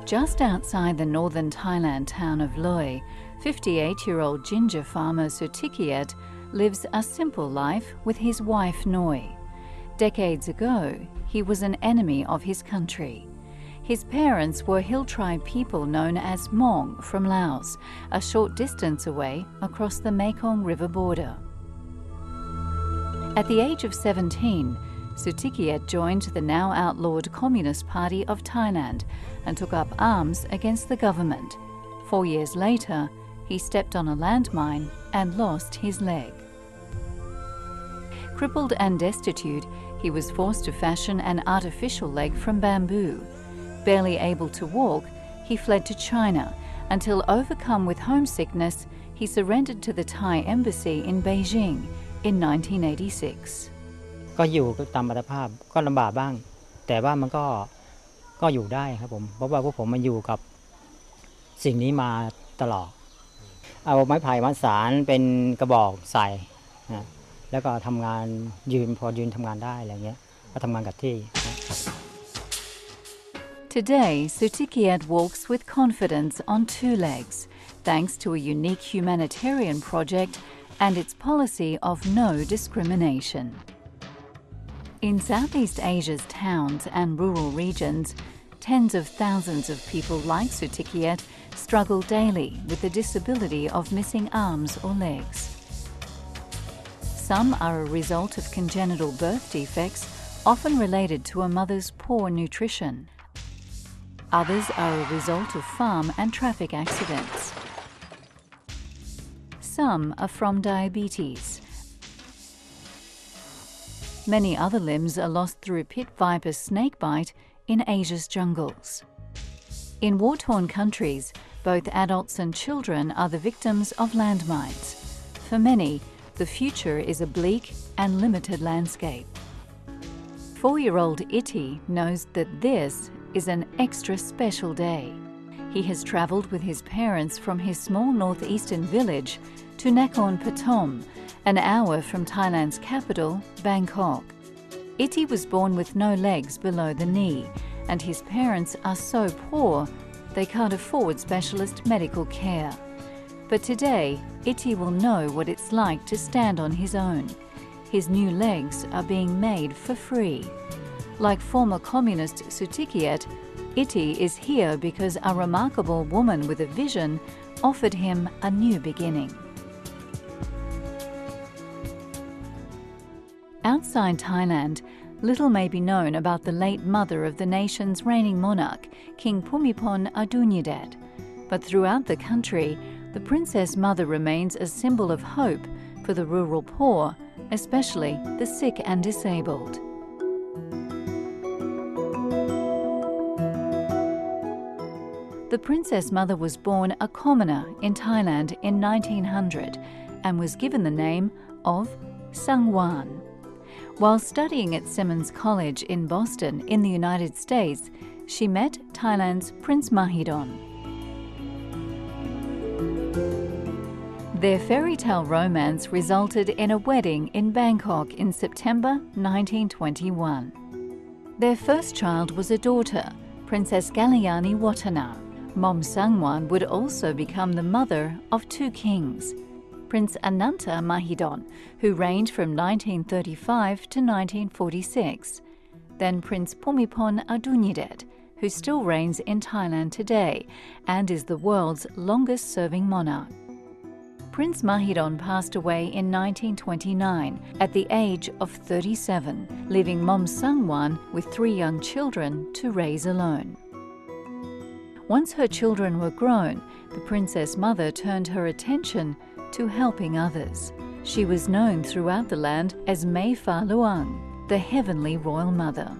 Just outside the northern Thailand town of Loei, 58-year-old ginger farmer Sutikiet lives a simple life with his wife Noi. Decades ago, he was an enemy of his country. His parents were hill tribe people known as Hmong from Laos, a short distance away across the Mekong River border. At the age of 17, Sutikiet joined the now outlawed Communist Party of Thailand and took up arms against the government. 4 years later, he stepped on a landmine and lost his leg. Crippled and destitute, he was forced to fashion an artificial leg from bamboo. Barely able to walk, he fled to China until, overcome with homesickness, he surrendered to the Thai embassy in Beijing in 1986. ก็อยู่ตามอัตภาพก็ลำบากบ้างแต่ว่ามันก็อยู่ได้ครับผมเพราะว่าพวกผมมาอยู่กับสิ่งนี้มาตลอดเอาไม้ไผ่มาสานเป็นกระบอกใส่นะแล้วก็ทำงานพอยืนทำงานได้อะไรเงี้ยก็ทำงานกับที่ Today, Sutikiet walks with confidence on 2 legs, thanks to a unique humanitarian project and its policy of no discrimination. In Southeast Asia's towns and rural regions, tens of thousands of people like Sutikiet struggle daily with the disability of missing arms or legs. Some are a result of congenital birth defects, often related to a mother's poor nutrition. Others are a result of farm and traffic accidents. Some are from diabetes. Many other limbs are lost through pit viper snakebite in Asia's jungles. In war-torn countries, both adults and children are the victims of landmines. For many, the future is a bleak and limited landscape. 4-year-old Iti knows that this is an extra special day. He has travelled with his parents from his small northeastern village to Nakhon Pathom, an hour from Thailand's capital, Bangkok. Iti was born with no legs below the knee, and his parents are so poor they can't afford specialist medical care. But today, Iti will know what it's like to stand on his own. His new legs are being made for free. Like former communist Sutikiet, Iti is here because a remarkable woman with a vision offered him a new beginning. Outside Thailand, little may be known about the late mother of the nation's reigning monarch, King Bhumibol Adulyadej. But throughout the country, the princess mother remains a symbol of hope for the rural poor, especially the sick and disabled. The princess mother was born a commoner in Thailand in 1900 and was given the name of Sangwan. While studying at Simmons College in Boston in the United States, she met Thailand's Prince Mahidol. Their fairy tale romance resulted in a wedding in Bangkok in September 1921. Their first child was a daughter, Princess Galayani Watana. Mom Sangwan would also become the mother of 2 kings, Prince Ananta Mahidol, who reigned from 1935 to 1946, then Prince Bhumibol Adulyadej, who still reigns in Thailand today and is the world's longest-serving monarch. Prince Mahidol passed away in 1929 at the age of 37, leaving Mom Sangwan with 3 young children to raise alone. Once her children were grown, the princess mother turned her attention to helping others. She was known throughout the land as Mei Fa Luang, the Heavenly Royal Mother.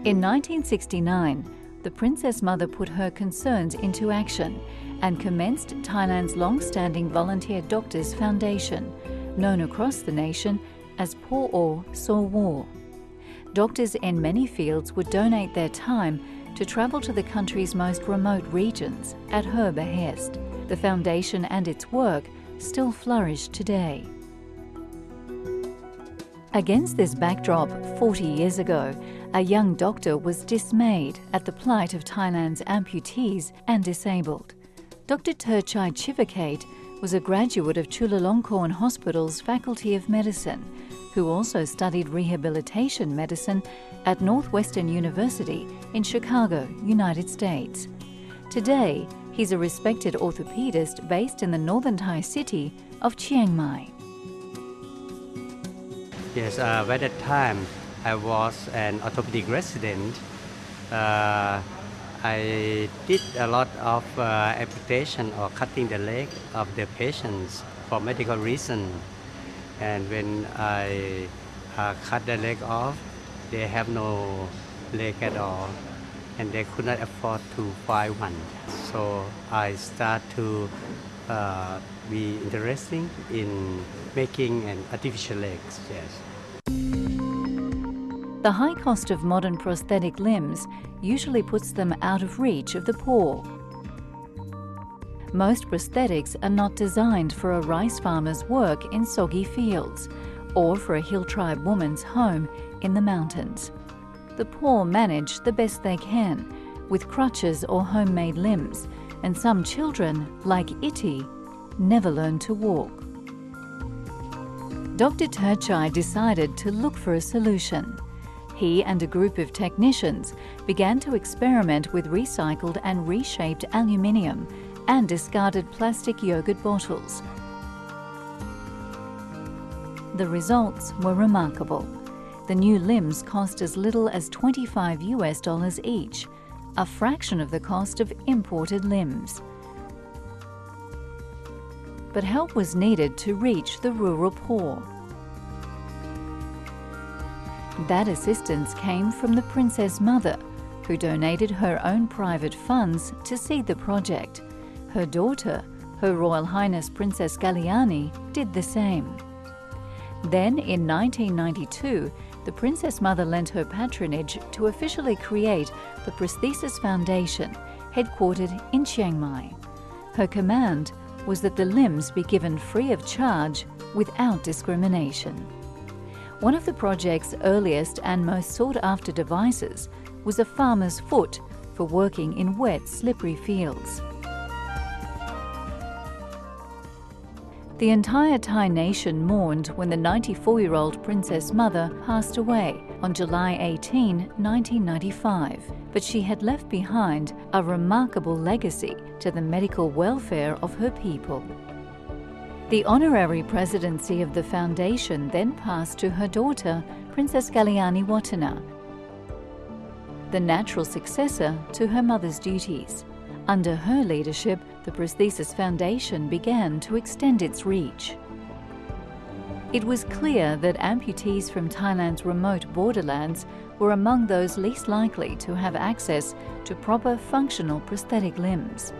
In 1969, the Princess Mother put her concerns into action and commenced Thailand's long-standing Volunteer Doctors Foundation, known across the nation as Po O So Wo. Doctors in many fields would donate their time to travel to the country's most remote regions at her behest. The foundation and its work still flourish today. Against this backdrop, 40 years ago, a young doctor was dismayed at the plight of Thailand's amputees and disabled. Dr. Terchai Chivakate was a graduate of Chulalongkorn Hospital's Faculty of Medicine, who also studied rehabilitation medicine at Northwestern University in Chicago, United States. Today, he's a respected orthopedist based in the northern Thai city of Chiang Mai. Yes, by that time I was an orthopedic resident. I did a lot of amputation or cutting the leg of the patients for medical reasons. And when I cut the leg off, they have no leg at all, and they could not afford to buy one. So I start to be interested in making an artificial legs. Yes. The high cost of modern prosthetic limbs usually puts them out of reach of the poor. Most prosthetics are not designed for a rice farmer's work in soggy fields or for a hill tribe woman's home in the mountains. The poor manage the best they can with crutches or homemade limbs, and some children, like Iti, never learn to walk. Dr. Terchai decided to look for a solution. He and a group of technicians began to experiment with recycled and reshaped aluminium and discarded plastic yogurt bottles. The results were remarkable. The new limbs cost as little as $25 each, a fraction of the cost of imported limbs. But help was needed to reach the rural poor. That assistance came from the Princess Mother, who donated her own private funds to seed the project. Her daughter, Her Royal Highness Princess Kalyani, did the same. Then, in 1992, the Princess Mother lent her patronage to officially create the Prostheses Foundation, headquartered in Chiang Mai. Her command was that the limbs be given free of charge without discrimination. One of the project's earliest and most sought-after devices was a farmer's foot for working in wet, slippery fields. The entire Thai nation mourned when the 94-year-old Princess Mother passed away on July 18, 1995, but she had left behind a remarkable legacy to the medical welfare of her people. The honorary presidency of the foundation then passed to her daughter, Princess Kalyani Watana, the natural successor to her mother's duties. Under her leadership, the Prostheses Foundation began to extend its reach. It was clear that amputees from Thailand's remote borderlands were among those least likely to have access to proper functional prosthetic limbs.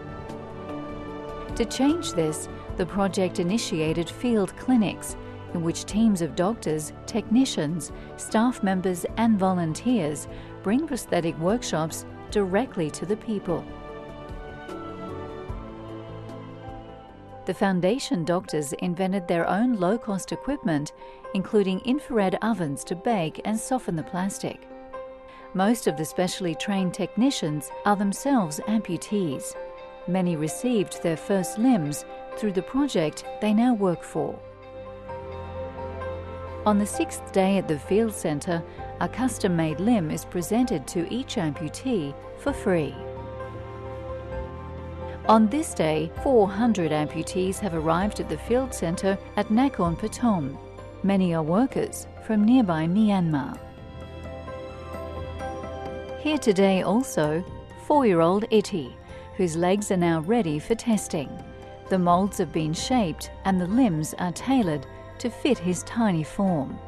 To change this, the project initiated field clinics in which teams of doctors, technicians, staff members and volunteers bring prosthetic workshops directly to the people. The foundation doctors invented their own low-cost equipment, including infrared ovens to bake and soften the plastic. Most of the specially trained technicians are themselves amputees. Many received their first limbs through the project they now work for. On the 6th day at the field centre, a custom-made limb is presented to each amputee for free. On this day, 400 amputees have arrived at the field centre at Nakhon Pathom. Many are workers from nearby Myanmar. Here today also, 4-year-old Iti, whose legs are now ready for testing. The moulds have been shaped and the limbs are tailored to fit his tiny form.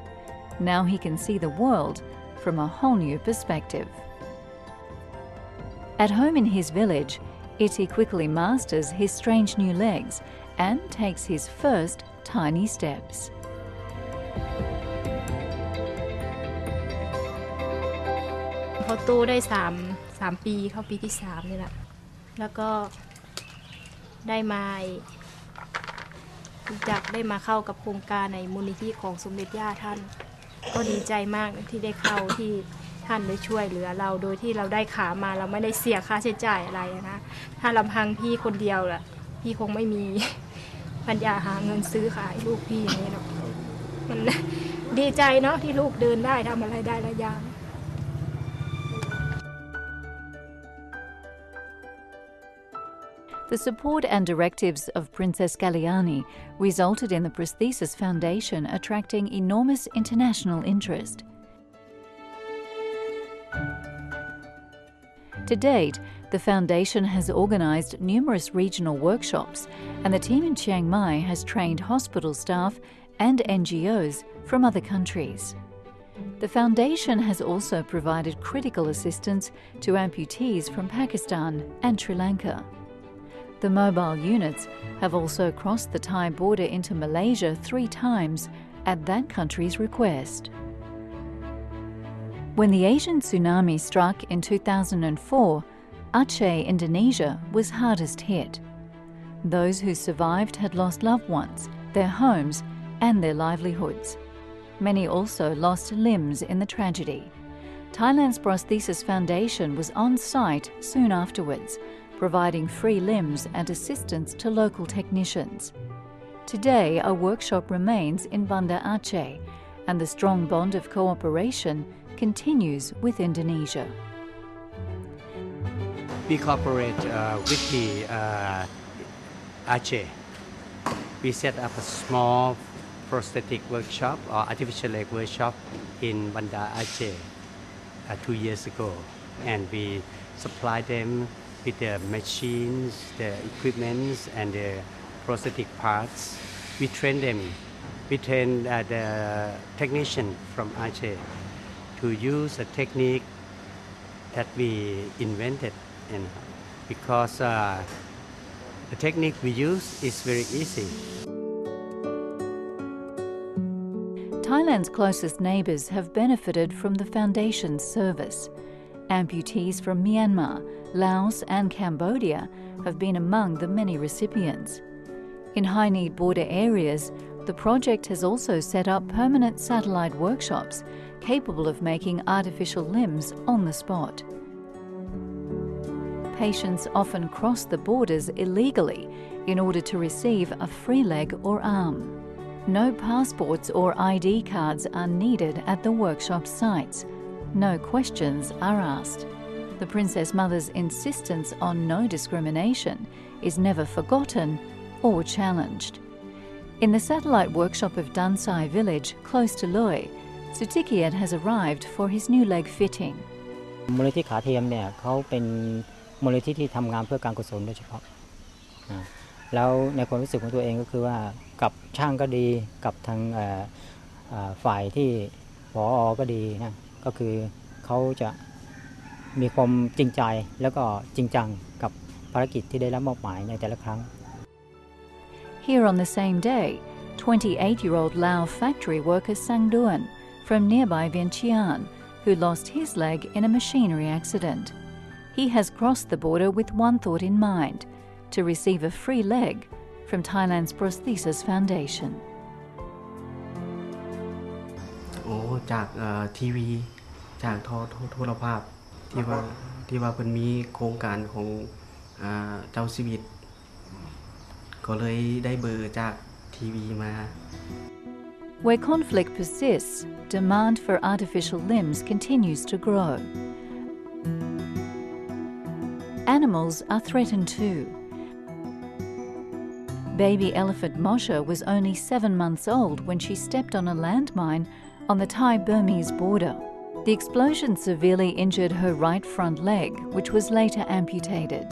Now he can see the world from a whole new perspective. At home in his village, Iti quickly masters his strange new legs and takes his first tiny steps. เขาโตได้3 ปีเข้าปีที่3นี่แหละแล้วก็ได้มาได้มาเข้ากับโครงการในมูลนิธิของสมเด็จย่าท่านก็ดีใจมากที่ได้เข้าที่ท่านได้ช่วยเหลือเราโดยที่เราได้ขามาเราไม่ได้เสียค่าใช้จ่ายอะไรนะถ้าลำพังพี่คนเดียวล่ะพี่คงไม่มีปัญญาหาเงินซื้อขายลูกพี่อย่างนี้หรอกมันดีใจเนาะที่ลูกเดินได้ทำอะไรได้หลายอย่าง The support and directives of Princess Galliani resulted in the Prostheses Foundation attracting enormous international interest. To date, the foundation has organised numerous regional workshops, and the team in Chiang Mai has trained hospital staff and NGOs from other countries. The foundation has also provided critical assistance to amputees from Pakistan and Sri Lanka. The mobile units have also crossed the Thai border into Malaysia 3 times at that country's request. When the Asian tsunami struck in 2004, Aceh, Indonesia was hardest hit. Those who survived had lost loved ones, their homes and their livelihoods. Many also lost limbs in the tragedy. Thailand's Prostheses Foundation was on site soon afterwards, providing free limbs and assistance to local technicians. Today, a workshop remains in Banda Aceh, and the strong bond of cooperation continues with Indonesia. We cooperate with the Aceh. We set up a small prosthetic workshop or artificial leg workshop in Banda Aceh 2 years ago, and we supply them with the machines, the equipments, and the prosthetic parts. We train them. We train the technician from Aceh to use a technique that we invented, because the technique we use is very easy. Thailand's closest neighbours have benefited from the foundation's service. Amputees from Myanmar, Laos and Cambodia have been among the many recipients. In high-need border areas, the project has also set up permanent satellite workshops capable of making artificial limbs on the spot. Patients often cross the borders illegally in order to receive a free leg or arm. No passports or ID cards are needed at the workshop sites. No questions are asked. The Princess Mother's insistence on no discrimination is never forgotten or challenged. In the satellite workshop of Dansai village, close to Loi, Sutikiat has arrived for his new leg fitting. มูลนิธิขาเทียมเนี่ยเขาเป็นมูลนิธิที่ทำงานเพื่อการกุศลโดยเฉพาะแล้วในความรู้สึกของตัวเองก็คือว่ากับช่างก็ดีกับทางฝ่ายที่ผอ.ก็ดีนะก็คือเขาจะมีความจริงใจแล้วก็จริงจังกับภารกิจที่ได้รับมอบหมายในแต่ละครั้ง Here on the same day, 28-year-old Lao factory worker Sang Duan from nearby Vientiane, who lost his leg in a machinery accident. He has crossed the border with one thought in mind: to receive a free leg from Thailand's Prostheses Foundation. จากทีวีจากโทรภาพที่ว่าเพิ่นมีโครงการของเจ้าชีวิตก็เลยได้เบอร์จากทีวีมา Where conflict persists, demand for artificial limbs continues to grow. Animals are threatened too. Baby elephant Moshe was only 7 months old when she stepped on a landmine on the Thai-Burmese border. The explosion severely injured her right front leg, which was later amputated.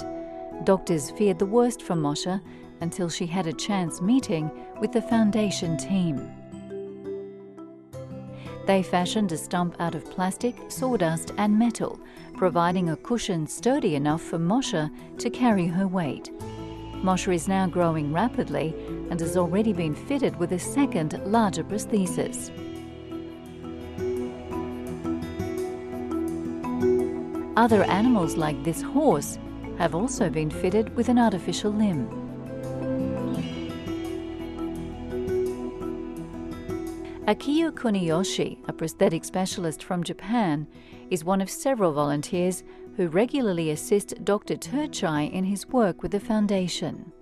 Doctors feared the worst for Moshe until she had a chance meeting with the foundation team. They fashioned a stump out of plastic, sawdust and metal, providing a cushion sturdy enough for Moshe to carry her weight. Moshe is now growing rapidly and has already been fitted with a second, larger prosthesis. Other animals like this horse have also been fitted with an artificial limb. Akiyo Kuniyoshi, a prosthetic specialist from Japan, is one of several volunteers who regularly assist Dr. Turchai in his work with the foundation.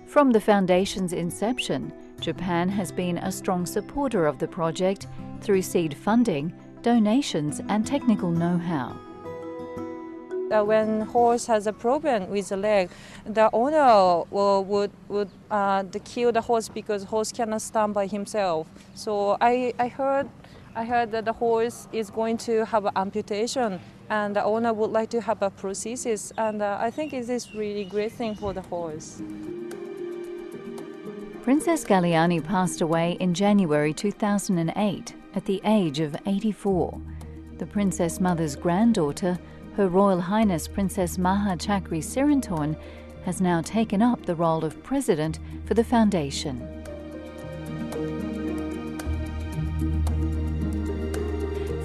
From the foundation's inception, Japan has been a strong supporter of the project through seed funding, donations and technical know-how. When horse has a problem with the leg, the owner would kill the horse because horse cannot stand by himself. So I heard that the horse is going to have an amputation, and the owner would like to have a prosthesis, and I think it is really great thing for the horse. Princess Galliani passed away in January 2008 at the age of 84. The Princess Mother's granddaughter, Her Royal Highness Princess Maha Chakri Sirintorn, has now taken up the role of president for the foundation.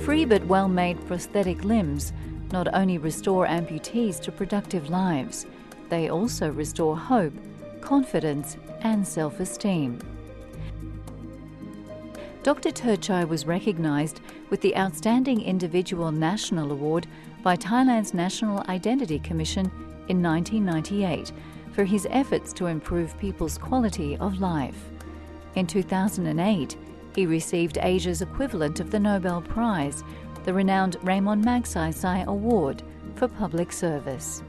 Free but well-made prosthetic limbs not only restore amputees to productive lives, they also restore hope, confidence and self-esteem. Dr. Turchai was recognised with the Outstanding Individual National Award by Thailand's National Identity Commission in 1998 for his efforts to improve people's quality of life. In 2008, he received Asia's equivalent of the Nobel Prize, the renowned Raymond Magsaysay Award for public service.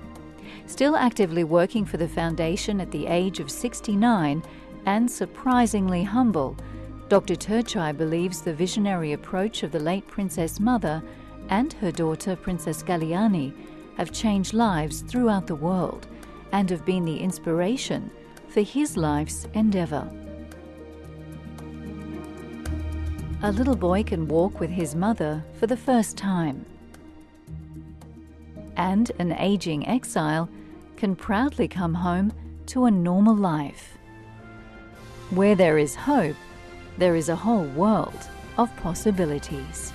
Still actively working for the foundation at the age of 69 and surprisingly humble, Dr. Turchai believes the visionary approach of the late Princess Mother and her daughter Princess Galliani have changed lives throughout the world and have been the inspiration for his life's endeavour. A little boy can walk with his mother for the first time, and an aging exile can proudly come home to a normal life. Where there is hope, there is a whole world of possibilities.